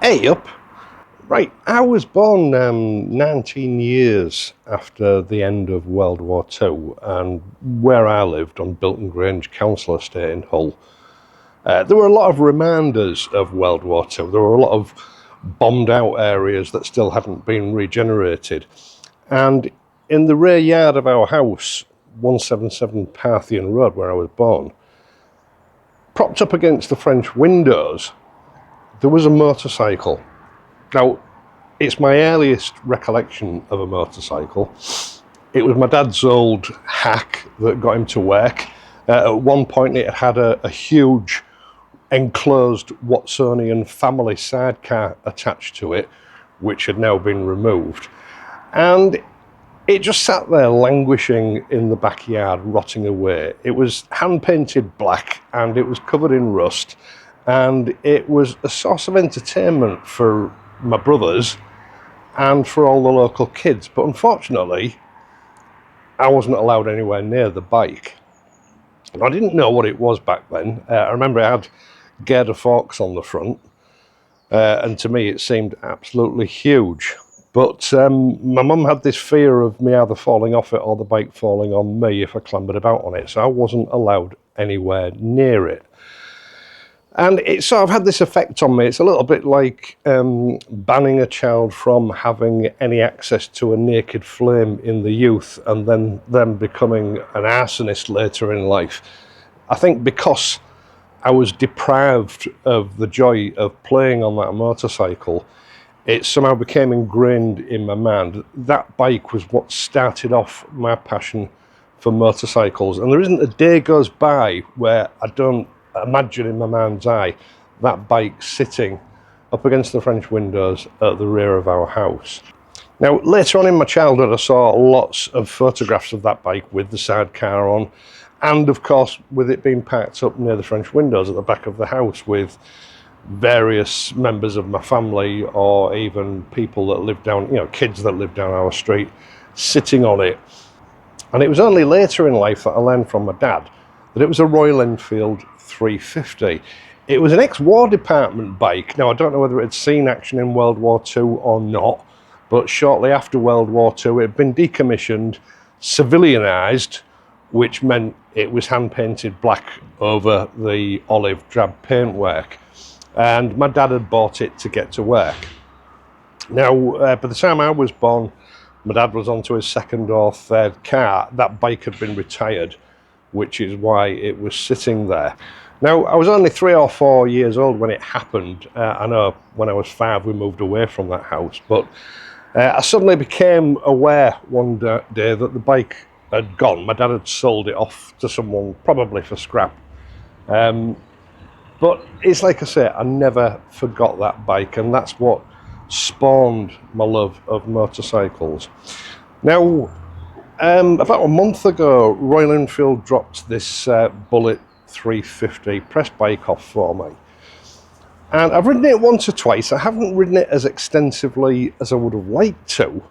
Hey up! Right, I was born 19 years after the end of World War II, and where I lived on Bilton Grange Council Estate in Hull, there were a lot of reminders of World War II. There were a lot of bombed out areas that still hadn't been regenerated. And in the rear yard of our house, 177 Parthian Road, where I was born, propped up against the French windows, there was a motorcycle. Now, it's my earliest recollection of a motorcycle. It was my dad's old hack that got him to work. At one point it had a huge enclosed Watsonian family sidecar attached to it, which had now been removed. And it just sat there languishing in the backyard, rotting away. It was hand-painted black and it was covered in rust. And it was a source of entertainment for my brothers and for all the local kids. But unfortunately, I wasn't allowed anywhere near the bike. And I didn't know what it was back then. I remember it had girder forks on the front. And to me, it seemed absolutely huge. But my mum had this fear of me either falling off it or the bike falling on me if I clambered about on it. So I wasn't allowed anywhere near it. And it sort of had this effect on me. It's a little bit like banning a child from having any access to a naked flame in the youth and then them becoming an arsonist later in life. I think because I was deprived of the joy of playing on that motorcycle, it somehow became ingrained in my mind. That bike was what started off my passion for motorcycles. And there isn't a day goes by where I don't imagine in my mind's eye that bike sitting up against the French windows at the rear of our house. Now, later on in my childhood, I saw lots of photographs of that bike with the sidecar on, and of course with it being parked up near the French windows at the back of the house with various members of my family or even people that lived down, kids that lived down our street sitting on it. And it was only later in life that I learned from my dad that it was a Royal Enfield 350. It was an ex-War Department bike. Now, I don't know whether it had seen action in World War II or not, but shortly after World War II, it had been decommissioned, civilianised, which meant it was hand-painted black over the olive drab paintwork. And my dad had bought it to get to work. Now, by the time I was born, my dad was onto his second or third car. That bike had been retired, which is why it was sitting there. Now, I was only 3 or 4 years old when it happened. I know when I was 5 we moved away from that house, but I suddenly became aware one day that the bike had gone. My dad had sold it off to someone, probably for scrap. But it's like I say, I never forgot that bike, and that's what spawned my love of motorcycles. Now, about a month ago, Royal Enfield dropped this Bullet 350 press bike off for me. And I've ridden it once or twice. I haven't ridden it as extensively as I would have liked to,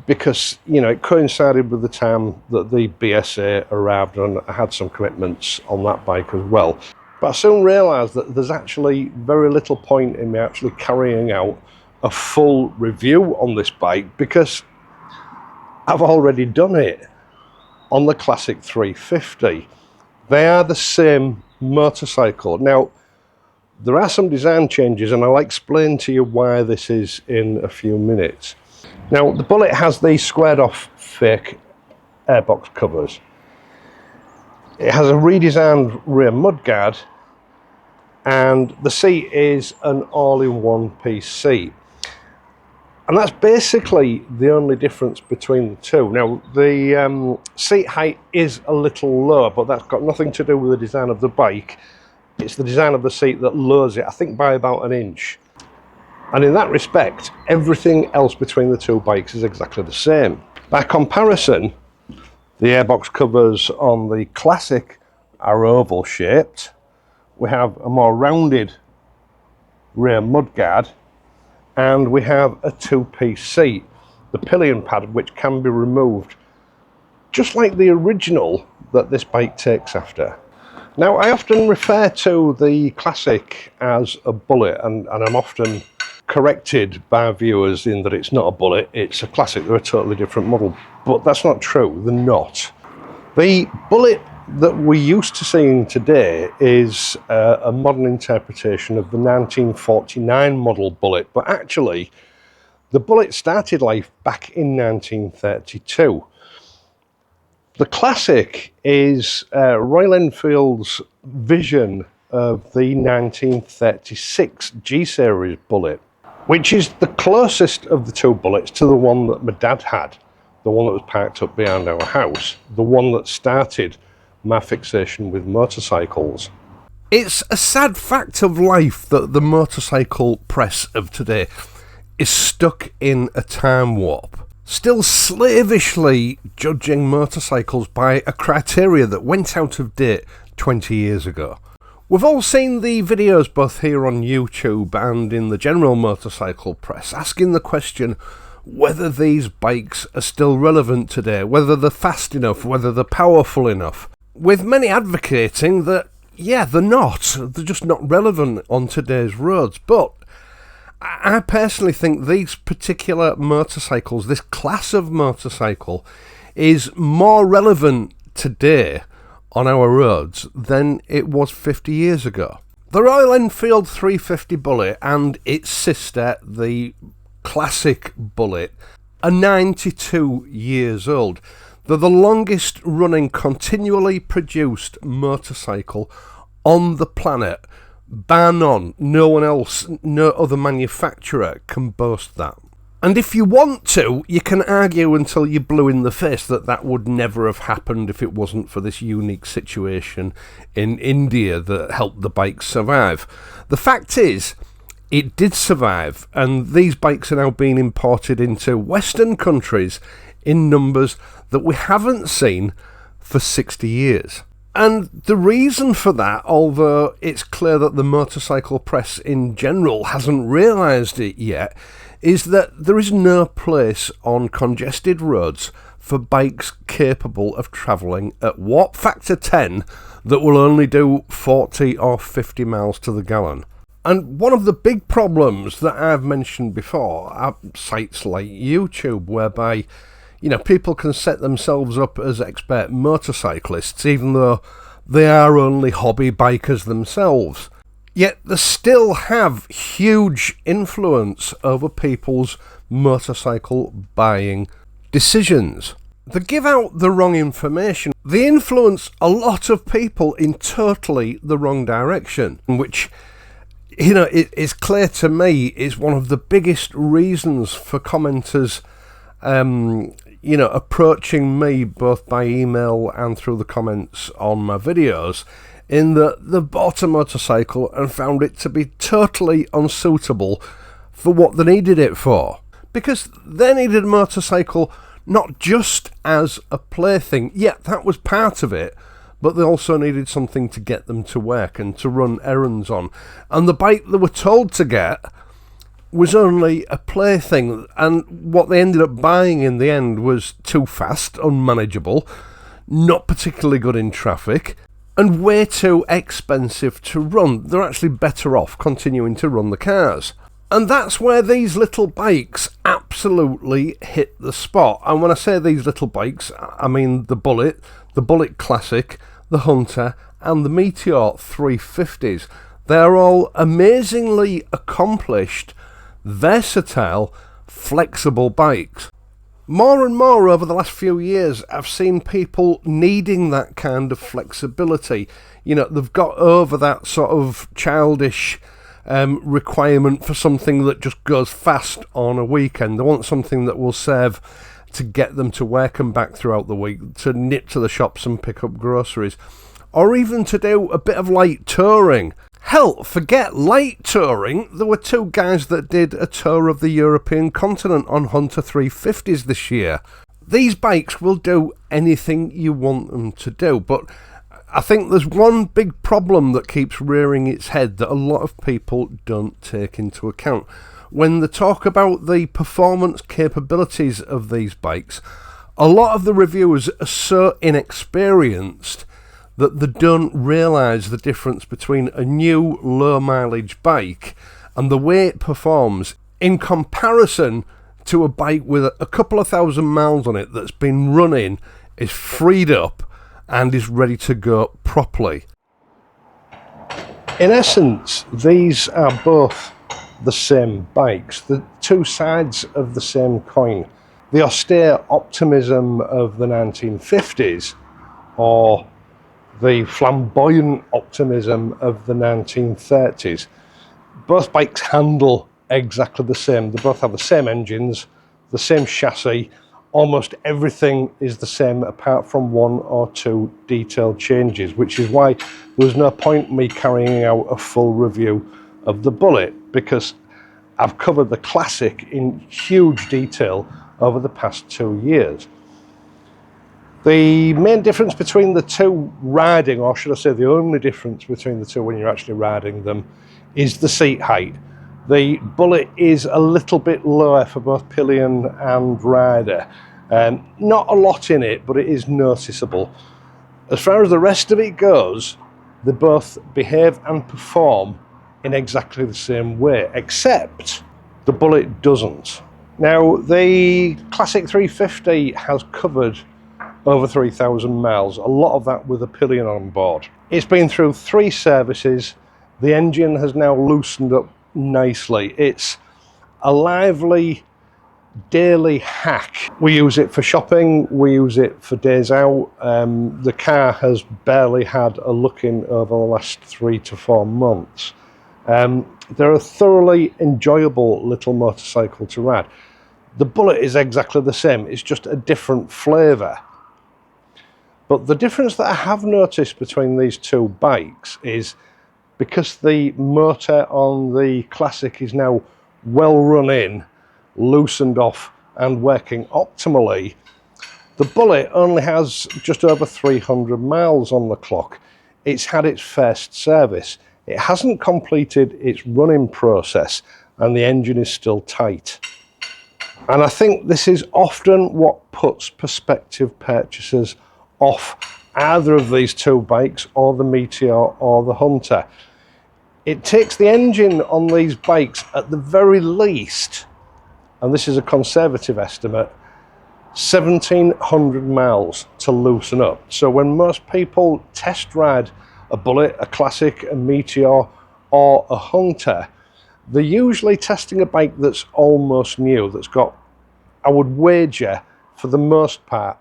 because, it coincided with the time that the BSA arrived and I had some commitments on that bike as well. But I soon realised that there's actually very little point in me actually carrying out a full review on this bike, because I've already done it on the Classic 350. They are the same motorcycle. Now, there are some design changes, and I'll explain to you why this is in a few minutes. Now, the Bullet has these squared off fake airbox covers. It has a redesigned rear mudguard, and the seat is an all-in-one piece seat. And that's basically the only difference between the two. Now, the seat height is a little lower, but that's got nothing to do with the design of the bike. It's the design of the seat that lowers it, I think, by about an inch. And in that respect, everything else between the two bikes is exactly the same. By comparison, the airbox covers on the Classic are oval shaped. We have a more rounded rear mudguard, and we have a two-piece seat, the pillion pad, which can be removed, just like the original that this bike takes after. Now, I often refer to the Classic as a Bullet, and I'm often corrected by viewers in that it's not a Bullet, it's a Classic. They're a totally different model, but that's not true. They're not. The Bullet that we're used to seeing today is a modern interpretation of the 1949 model Bullet, but actually the Bullet started life back in 1932. The Classic is Royal Enfield's vision of the 1936 G-Series Bullet, which is the closest of the two Bullets to the one that my dad had, the one that was parked up behind our house, the one that started my fixation with motorcycles. It's a sad fact of life that the motorcycle press of today is stuck in a time warp, still slavishly judging motorcycles by a criteria that went out of date 20 years ago. We've all seen the videos both here on YouTube and in the general motorcycle press asking the question whether these bikes are still relevant today, whether they're fast enough, whether they're powerful enough, with many advocating that, yeah, they're not. They're just not relevant on today's roads. But I personally think these particular motorcycles, this class of motorcycle, is more relevant today on our roads than it was 50 years ago. The Royal Enfield 350 Bullet and its sister, the Classic Bullet, are 92 years old. They're the longest running continually produced motorcycle on the planet, bar none. No one else, no other manufacturer can boast that. And if you want to, you can argue until you're blue in the face that that would never have happened if it wasn't for this unique situation in India that helped the bike survive. The fact is, it did survive, and these bikes are now being imported into Western countries in numbers that we haven't seen for 60 years. And the reason for that, although it's clear that the motorcycle press in general hasn't realised it yet, is that there is no place on congested roads for bikes capable of travelling at warp factor 10 that will only do 40 or 50 miles to the gallon. And one of the big problems that I've mentioned before are sites like YouTube, whereby people can set themselves up as expert motorcyclists, even though they are only hobby bikers themselves. Yet they still have huge influence over people's motorcycle buying decisions. They give out the wrong information. They influence a lot of people in totally the wrong direction, which, it is clear to me is one of the biggest reasons for commenters approaching me both by email and through the comments on my videos, in that they bought a motorcycle and found it to be totally unsuitable for what they needed it for. Because they needed a motorcycle not just as a plaything, yeah, that was part of it, but they also needed something to get them to work and to run errands on. And the bike they were told to get was only a plaything, and what they ended up buying in the end was too fast, unmanageable, not particularly good in traffic, and way too expensive to run. They're actually better off continuing to run the cars. And that's where these little bikes absolutely hit the spot. And when I say these little bikes, I mean the Bullet Classic, the Hunter, and the Meteor 350s. They're all amazingly accomplished, versatile, flexible bikes. More and more over the last few years, I've seen people needing that kind of flexibility. They've got over that sort of childish requirement for something that just goes fast on a weekend. They want something that will serve to get them to work and back throughout the week, to nip to the shops and pick up groceries, or even to do a bit of light touring. Hell, forget light touring. There were two guys that did a tour of the European continent on Hunter 350s this year. These bikes will do anything you want them to do, but I think there's one big problem that keeps rearing its head that a lot of people don't take into account. When they talk about the performance capabilities of these bikes, a lot of the reviewers are so inexperienced that they don't realise the difference between a new low mileage bike and the way it performs in comparison to a bike with a couple of thousand miles on it that's been running, is freed up and is ready to go properly. In essence, these are both the same bikes, the two sides of the same coin. The austere optimism of the 1950s, or the flamboyant optimism of the 1930s. Both bikes handle exactly the same. They both have the same engines, the same chassis. Almost everything is the same apart from one or two detailed changes, which is why there was no point in me carrying out a full review of the Bullet, because I've covered the Classic in huge detail over the past 2 years. The main difference between the two riding, or should I say the only difference between the two when you're actually riding them, is the seat height. The Bullet is a little bit lower for both pillion and rider. Not a lot in it, but it is noticeable. As far as the rest of it goes, they both behave and perform in exactly the same way, except the Bullet doesn't. Now, the Classic 350 has covered over 3,000 miles, a lot of that with a pillion on board. It's been through 3 services. The engine has now loosened up nicely. It's a lively daily hack. We use it for shopping, we use it for days out. The car has barely had a look-in over the last 3 to 4 months. They're a thoroughly enjoyable little motorcycle to ride. The Bullet is exactly the same, it's just a different flavour. But the difference that I have noticed between these two bikes is, because the motor on the Classic is now well run in, loosened off and working optimally, the Bullet only has just over 300 miles on the clock. It's had its first service. It hasn't completed its running process and the engine is still tight. And I think this is often what puts prospective purchasers off either of these two bikes, or the Meteor or the Hunter. It takes the engine on these bikes at the very least, and this is a conservative estimate, 1,700 miles to loosen up. So when most people test ride a Bullet, a Classic, a Meteor or a Hunter, they're usually testing a bike that's almost new, that's got, I would wager, for the most part,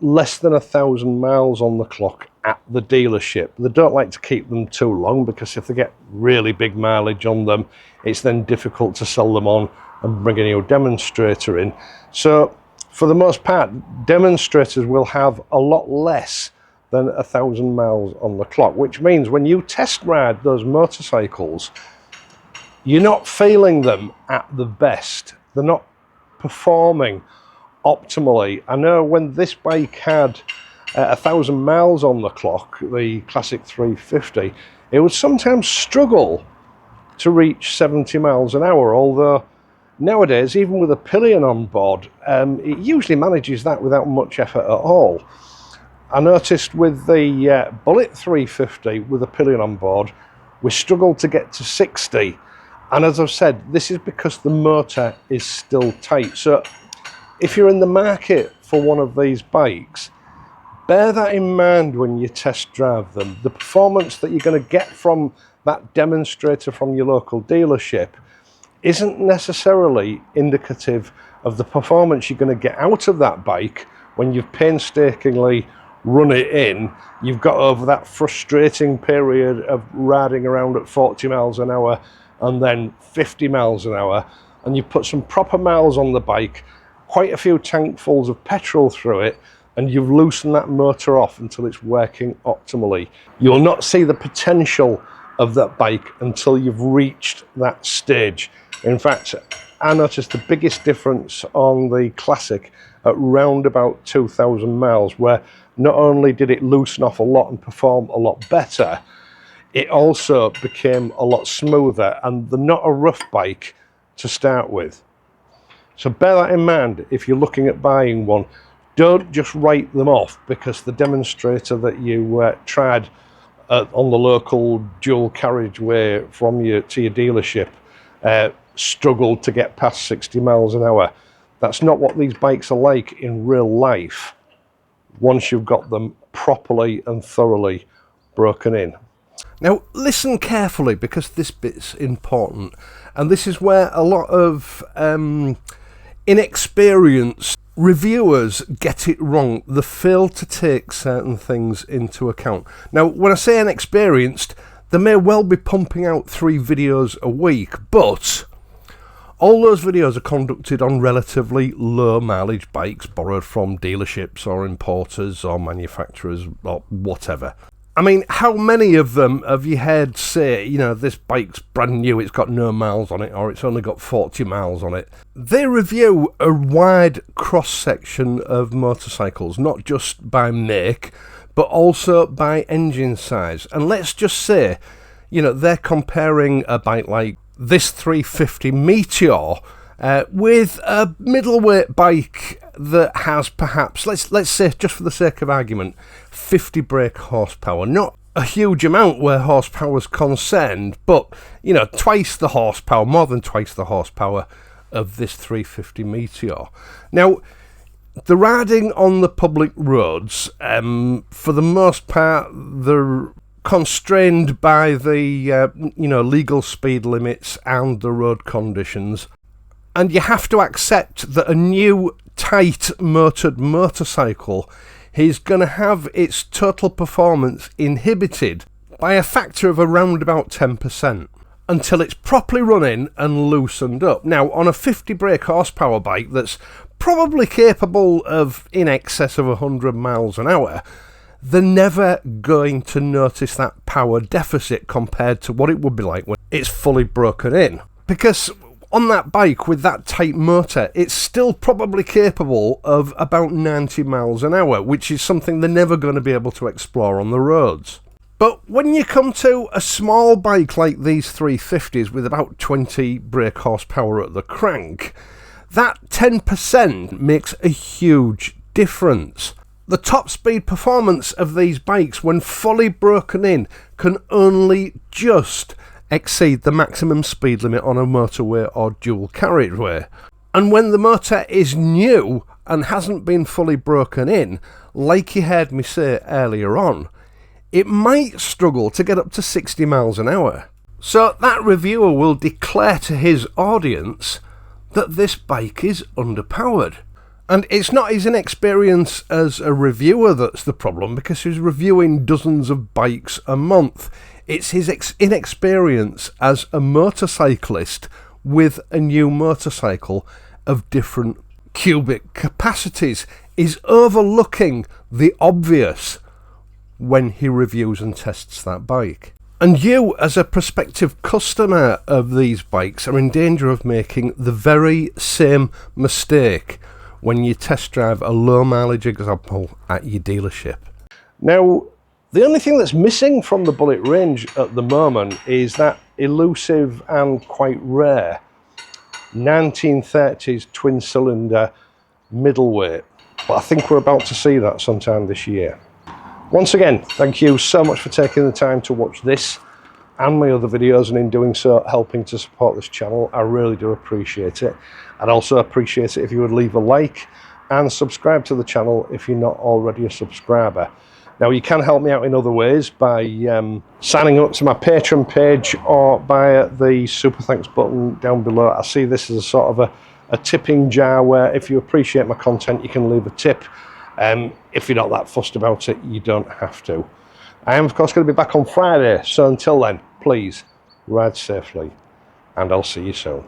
less than 1,000 miles on the clock at the dealership. They don't like to keep them too long, because if they get really big mileage on them, it's then difficult to sell them on and bring a new demonstrator in. So for the most part, demonstrators will have a lot less than 1,000 miles on the clock, which means when you test ride those motorcycles, you're not feeling them at the best. They're not performing optimally. I know when this bike had 1,000 miles on the clock, the Classic 350, it would sometimes struggle to reach 70 miles an hour, although nowadays, even with a pillion on board, it usually manages that without much effort at all. I noticed with the Bullet 350 with a pillion on board, we struggled to get to 60. And as I've said, this is because the motor is still tight. So if you're in the market for one of these bikes, bear that in mind when you test drive them. The performance that you're going to get from that demonstrator from your local dealership isn't necessarily indicative of the performance you're going to get out of that bike when you've painstakingly run it in. You've got over that frustrating period of riding around at 40 miles an hour and then 50 miles an hour, and you put some proper miles on the bike, quite a few tankfuls of petrol through it, and you've loosened that motor off until it's working optimally. You'll not see the potential of that bike until you've reached that stage. In fact, I noticed the biggest difference on the Classic at round about 2,000 miles, where not only did it loosen off a lot and perform a lot better, it also became a lot smoother, and they're not a rough bike to start with. So bear that in mind if you're looking at buying one. Don't just write them off because the demonstrator that you tried on the local dual carriageway from you to your dealership struggled to get past 60 miles an hour. That's not what these bikes are like in real life once you've got them properly and thoroughly broken in. Now listen carefully, because this bit's important, and this is where a lot of inexperienced reviewers get it wrong. They fail to take certain things into account. Now when I say inexperienced, they may well be pumping out 3 videos a week, but all those videos are conducted on relatively low mileage bikes borrowed from dealerships or importers or manufacturers or whatever. I mean, how many of them have you heard say, you know, this bike's brand new, it's got no miles on it, or it's only got 40 miles on it? They review a wide cross-section of motorcycles, not just by make, but also by engine size. And let's just say, you know, they're comparing a bike like this 350 Meteor with a middleweight bike that has perhaps, let's say, just for the sake of argument, 50 brake horsepower. Not a huge amount where horsepower is concerned, but, you know, twice the horsepower, more than twice the horsepower of this 350 Meteor. Now, the riding on the public roads, for the most part, they're constrained by the legal speed limits and the road conditions, and you have to accept that a new tight motored motorcycle is going to have its total performance inhibited by a factor of around about 10% until it's properly running and loosened up. Now, on a 50 brake horsepower bike that's probably capable of in excess of 100 miles an hour, they're never going to notice that power deficit compared to what it would be like when it's fully broken in. Because on that bike with that tight motor, it's still probably capable of about 90 miles an hour, which is something they're never going to be able to explore on the roads. But when you come to a small bike like these 350s with about 20 brake horsepower at the crank, that 10% makes a huge difference. The top speed performance of these bikes, when fully broken in, can only just exceed the maximum speed limit on a motorway or dual carriageway. And when the motor is new and hasn't been fully broken in, like you heard me say earlier on, it might struggle to get up to 60 miles an hour. So that reviewer will declare to his audience that this bike is underpowered. And it's not his inexperience as a reviewer that's the problem, because he's reviewing dozens of bikes a month. It's his inexperience as a motorcyclist with a new motorcycle of different cubic capacities. Is overlooking the obvious when he reviews and tests that bike. And you, as a prospective customer of these bikes, are in danger of making the very same mistake when you test drive a low mileage example at your dealership. Now, the only thing that's missing from the Bullet range at the moment is that elusive and quite rare 1930s twin cylinder middleweight. But I think we're about to see that sometime this year. Once again, thank you so much for taking the time to watch this and my other videos, and in doing so helping to support this channel. I really do appreciate it. I'd also appreciate it if you would leave a like and subscribe to the channel if you're not already a subscriber. Now, you can help me out in other ways by signing up to my Patreon page or by the super thanks button down below. I see this as a sort of a tipping jar where if you appreciate my content, you can leave a tip. If you're not that fussed about it, you don't have to. I am, of course, going to be back on Friday, so until then, please ride safely, and I'll see you soon.